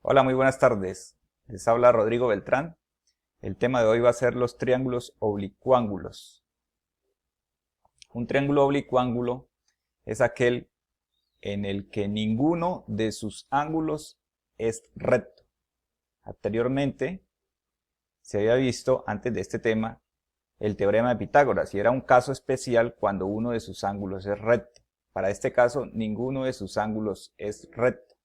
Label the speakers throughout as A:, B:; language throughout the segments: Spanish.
A: Hola, muy buenas tardes. Les habla Rodrigo Beltrán. El tema de hoy va a ser los triángulos oblicuángulos. Un triángulo oblicuángulo es aquel en el que ninguno de sus ángulos es recto. Anteriormente se había visto, antes de este tema, el teorema de Pitágoras y era un caso especial cuando uno de sus ángulos es recto. Para este caso, ninguno de sus ángulos es recto.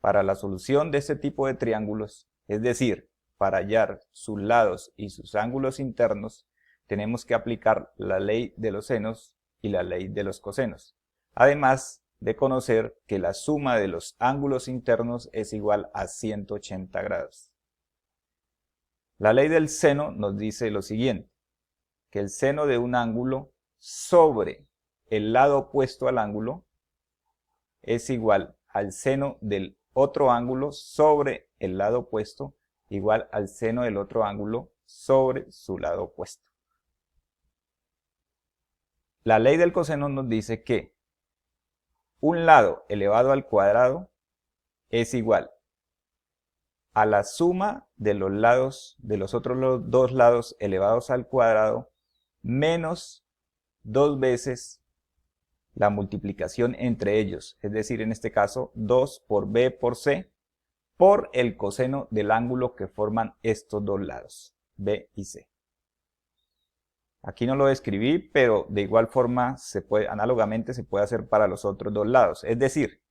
A: Para la solución de este tipo de triángulos, es decir, para hallar sus lados y sus ángulos internos, tenemos que aplicar la ley de los senos y la ley de los cosenos, además de conocer que la suma de los ángulos internos es igual a 180 grados. La ley del seno nos dice lo siguiente, que el seno de un ángulo sobre el lado opuesto al ángulo es igual al seno del otro ángulo sobre el lado opuesto igual al seno del otro ángulo sobre su lado opuesto. La ley del coseno nos dice que un lado elevado al cuadrado es igual a la suma de los lados de los otros dos lados elevados al cuadrado menos 2 veces la multiplicación entre ellos, es decir, en este caso 2 por b por c, por el coseno del ángulo que forman estos dos lados, b y c. Aquí no lo escribí, pero de igual forma, análogamente se puede hacer para los otros dos lados, es decir,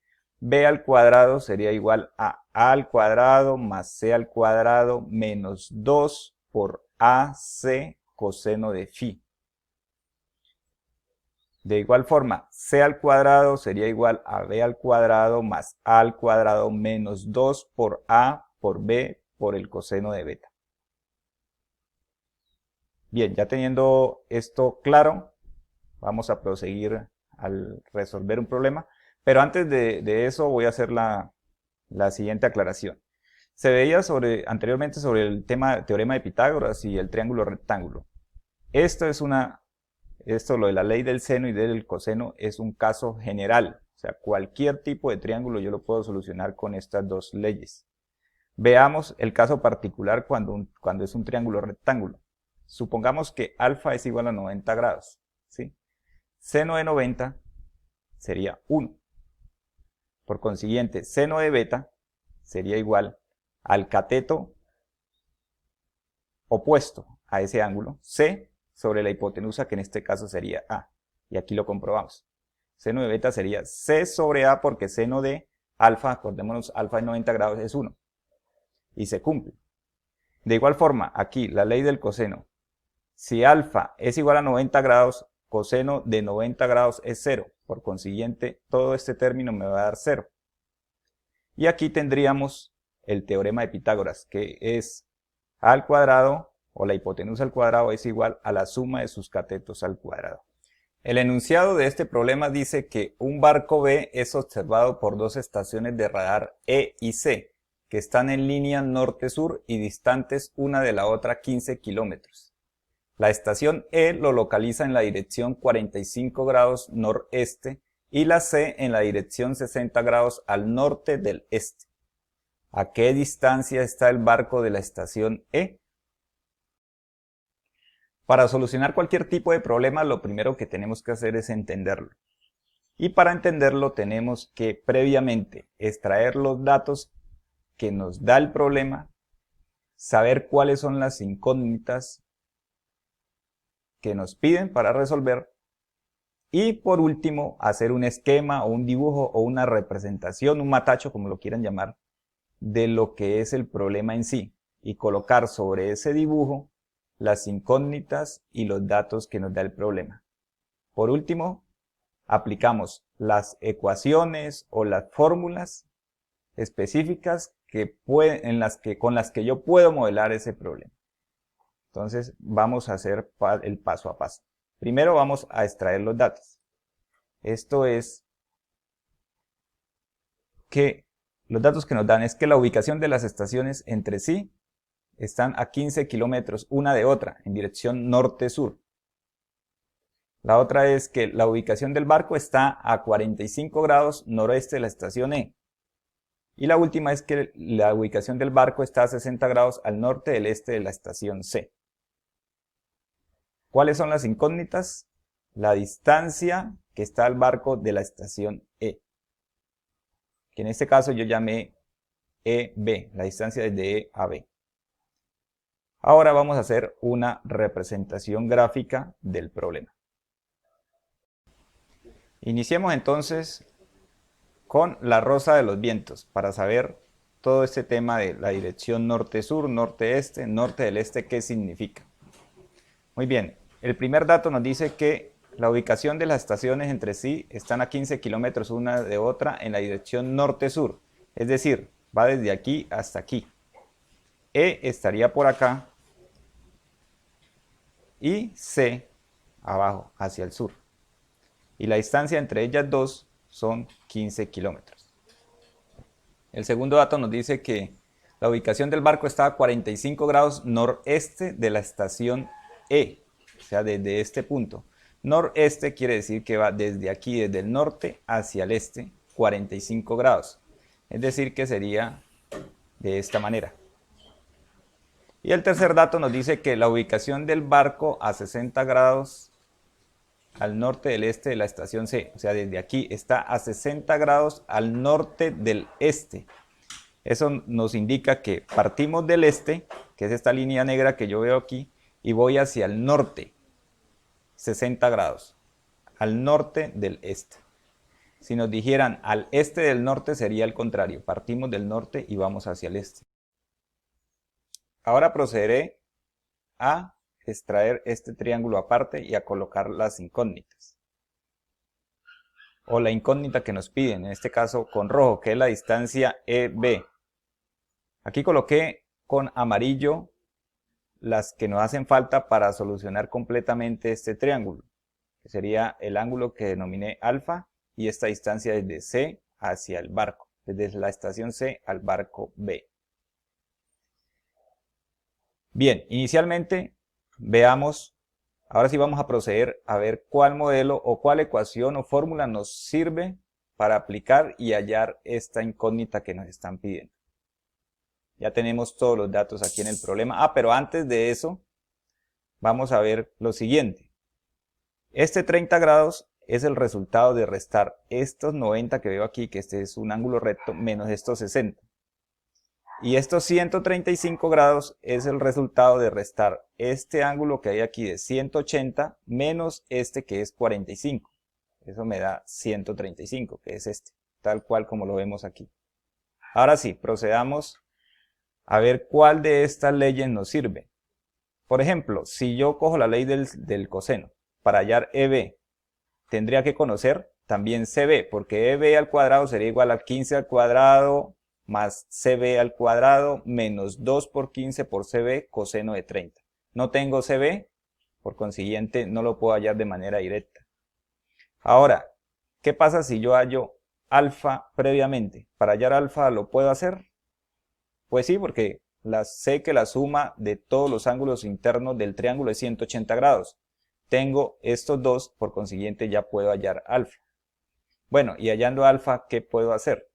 A: b al cuadrado sería igual a al cuadrado más c al cuadrado menos 2 por ac coseno de phi. De igual forma, c al cuadrado sería igual a b al cuadrado más a al cuadrado menos 2 por a por b por el coseno de beta. Bien, ya teniendo esto claro, vamos a proseguir al resolver un problema. Pero antes de eso voy a hacer la siguiente aclaración. Se veía anteriormente sobre el teorema de Pitágoras y el triángulo rectángulo. Esto, lo de la ley del seno y del coseno, es un caso general. O sea, cualquier tipo de triángulo yo lo puedo solucionar con estas dos leyes. Veamos el caso particular cuando es un triángulo rectángulo. Supongamos que alfa es igual a 90 grados. ¿Sí? Seno de 90 sería 1. Por consiguiente, seno de beta sería igual al cateto opuesto a ese ángulo, c sobre la hipotenusa, que en este caso sería a. Y aquí lo comprobamos. Seno de beta sería c sobre a, porque seno de alfa, acordémonos, alfa de 90 grados es 1. Y se cumple. De igual forma, aquí la ley del coseno. Si alfa es igual a 90 grados, coseno de 90 grados es 0. Por consiguiente, todo este término me va a dar 0. Y aquí tendríamos el teorema de Pitágoras, que es a al cuadrado, o la hipotenusa al cuadrado, es igual a la suma de sus catetos al cuadrado. El enunciado de este problema dice que un barco B es observado por dos estaciones de radar E y C, que están en línea norte-sur y distantes una de la otra 15 kilómetros. La estación E lo localiza en la dirección 45 grados noreste y la C en la dirección 60 grados al norte del este. ¿A qué distancia está el barco de la estación E? Para solucionar cualquier tipo de problema, lo primero que tenemos que hacer es entenderlo. Y para entenderlo tenemos que previamente extraer los datos que nos da el problema, saber cuáles son las incógnitas que nos piden para resolver y por último hacer un esquema o un dibujo o una representación, un matacho como lo quieran llamar, de lo que es el problema en sí y colocar sobre ese dibujo las incógnitas y los datos que nos da el problema. Por último, aplicamos las ecuaciones o las fórmulas específicas con las que yo puedo modelar ese problema. Entonces vamos a hacer el paso a paso. Primero vamos a extraer los datos. Esto es que los datos que nos dan es que la ubicación de las estaciones entre sí están a 15 kilómetros una de otra, en dirección norte-sur. La otra es que la ubicación del barco está a 45 grados noroeste de la estación E. Y la última es que la ubicación del barco está a 60 grados al norte del este de la estación C. ¿Cuáles son las incógnitas? La distancia que está el barco de la estación E, que en este caso yo llamé EB, la distancia desde E a B. Ahora vamos a hacer una representación gráfica del problema. Iniciemos entonces con la rosa de los vientos para saber todo este tema de la dirección norte-sur, norte-este, norte del este, ¿qué significa? Muy bien, el primer dato nos dice que la ubicación de las estaciones entre sí están a 15 kilómetros una de otra en la dirección norte-sur, es decir, va desde aquí hasta aquí. E estaría por acá y C abajo, hacia el sur. Y la distancia entre ellas dos son 15 kilómetros. El segundo dato nos dice que la ubicación del barco está a 45 grados noreste de la estación E, o sea, desde este punto. Noreste quiere decir que va desde aquí, desde el norte hacia el este, 45 grados. Es decir, que sería de esta manera. Y el tercer dato nos dice que la ubicación del barco a 60 grados al norte del este de la estación C, o sea, desde aquí está a 60 grados al norte del este. Eso nos indica que partimos del este, que es esta línea negra que yo veo aquí, y voy hacia el norte, 60 grados, al norte del este. Si nos dijeran al este del norte sería el contrario, partimos del norte y vamos hacia el este. Ahora procederé a extraer este triángulo aparte y a colocar las incógnitas. O la incógnita que nos piden, en este caso con rojo, que es la distancia EB. Aquí coloqué con amarillo las que nos hacen falta para solucionar completamente este triángulo, que sería el ángulo que denominé alfa y esta distancia desde C hacia el barco, desde la estación C al barco B. Bien, inicialmente veamos, ahora sí vamos a proceder a ver cuál modelo o cuál ecuación o fórmula nos sirve para aplicar y hallar esta incógnita que nos están pidiendo. Ya tenemos todos los datos aquí en el problema. Pero antes de eso, vamos a ver lo siguiente. Este 30 grados es el resultado de restar estos 90 que veo aquí, que este es un ángulo recto, menos estos 60. Y estos 135 grados es el resultado de restar este ángulo que hay aquí de 180 menos este que es 45. Eso me da 135, que es este, tal cual como lo vemos aquí. Ahora sí, procedamos a ver cuál de estas leyes nos sirve. Por ejemplo, si yo cojo la ley del coseno para hallar EB, tendría que conocer también CB, porque EB al cuadrado sería igual a 15 al cuadrado más CB al cuadrado menos 2 por 15 por CB coseno de 30. No tengo CB, por consiguiente no lo puedo hallar de manera directa. Ahora, ¿qué pasa si yo hallo alfa previamente? ¿Para hallar alfa lo puedo hacer? Pues sí, porque sé que la suma de todos los ángulos internos del triángulo es 180 grados. Tengo estos dos, por consiguiente ya puedo hallar alfa. Bueno, y hallando alfa, ¿qué puedo hacer?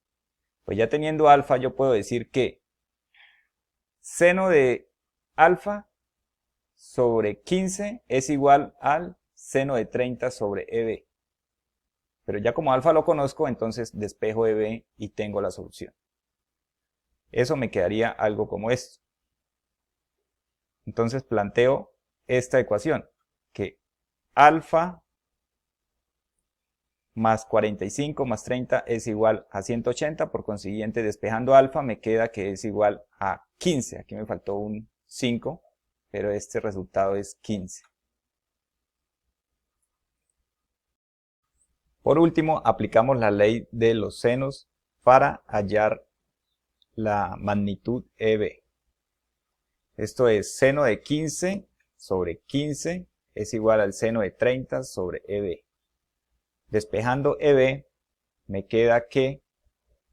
A: Pues ya teniendo alfa yo puedo decir que seno de alfa sobre 15 es igual al seno de 30 sobre EB. Pero ya como alfa lo conozco, entonces despejo EB y tengo la solución. Eso me quedaría algo como esto. Entonces planteo esta ecuación, que alfa más 45 más 30 es igual a 180, por consiguiente despejando alfa me queda que es igual a 15. Aquí me faltó un 5, pero este resultado es 15. Por último, aplicamos la ley de los senos para hallar la magnitud EB. Esto es seno de 15 sobre 15 es igual al seno de 30 sobre EB. Despejando EB me queda que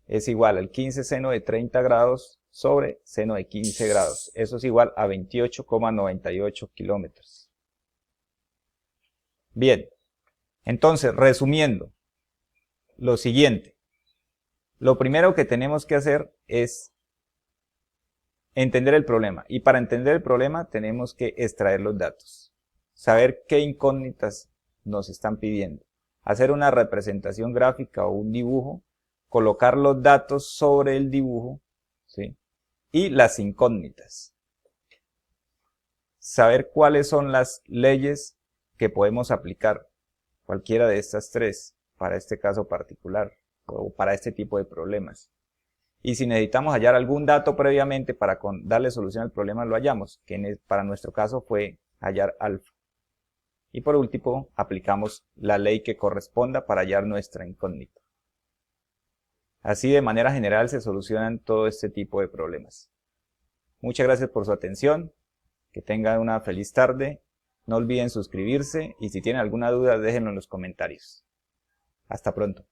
A: es igual al 15 seno de 30 grados sobre seno de 15 grados. Eso es igual a 28,98 kilómetros. Bien, entonces resumiendo, lo siguiente. Lo primero que tenemos que hacer es entender el problema. Y para entender el problema tenemos que extraer los datos. Saber qué incógnitas nos están pidiendo. Hacer una representación gráfica o un dibujo. Colocar los datos sobre el dibujo, ¿sí? Y las incógnitas. Saber cuáles son las leyes que podemos aplicar. Cualquiera de estas tres para este caso particular o para este tipo de problemas. Y si necesitamos hallar algún dato previamente para darle solución al problema, lo hallamos, que para nuestro caso fue hallar alfa. Y por último, aplicamos la ley que corresponda para hallar nuestra incógnita. Así de manera general se solucionan todo este tipo de problemas. Muchas gracias por su atención, que tengan una feliz tarde, no olviden suscribirse y si tienen alguna duda déjenlo en los comentarios. Hasta pronto.